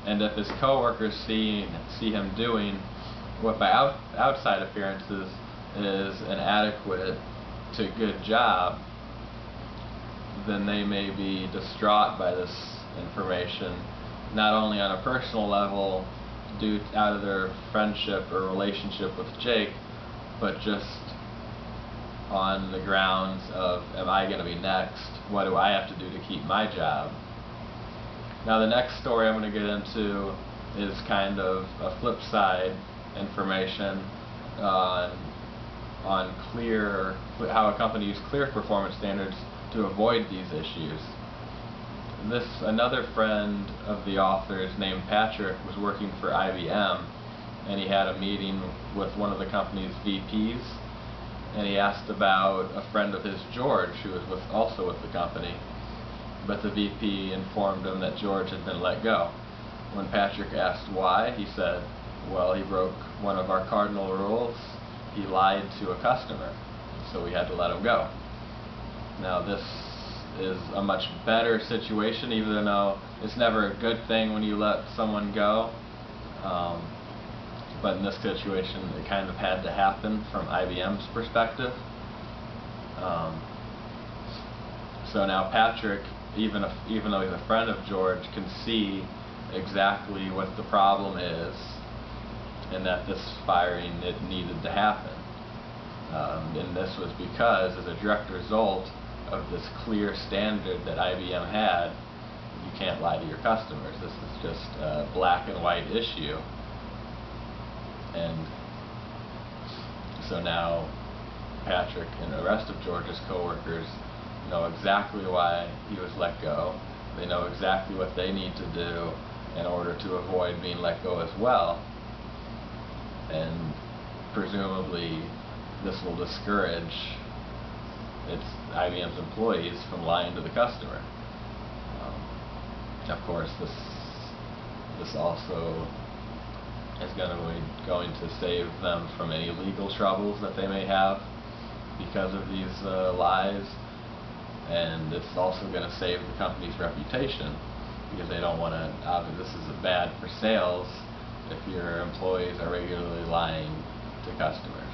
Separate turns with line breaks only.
And if his coworkers see him doing what by outside appearances is an adequate to good job, then they may be distraught by this information, not only on a personal level due out of their friendship or relationship with Jake, but just on the grounds of, am I going to be next? What do I have to do to keep my job? Now the next story I'm going to get into is kind of a flip side information on how a company used clear performance standards to avoid these issues. Another friend of the author's named Patrick was working for IBM, and he had a meeting with one of the company's VPs, and he asked about a friend of his, George, who was also with the company, but the VP informed him that George had been let go. When Patrick asked why, he said, well, he broke one of our cardinal rules. He lied to a customer, so we had to let him go. Now this is a much better situation, even though it's never a good thing when you let someone go. But in this situation, it kind of had to happen from IBM's perspective. So now Patrick, even though he's a friend of George, can see exactly what the problem is, and that this firing, it needed to happen. And this was because, as a direct result of this clear standard that IBM had, you can't lie to your customers. This is just a black and white issue. And so now Patrick and the rest of George's coworkers know exactly why he was let go. They know exactly what they need to do in order to avoid being let go as well. And presumably this will discourage IBM's employees from lying to the customer. Of course, this also is going to save them from any legal troubles that they may have because of these lies, and it's also going to save the company's reputation, because they don't want to, obviously this is bad for sales if your employees are regularly lying to customers.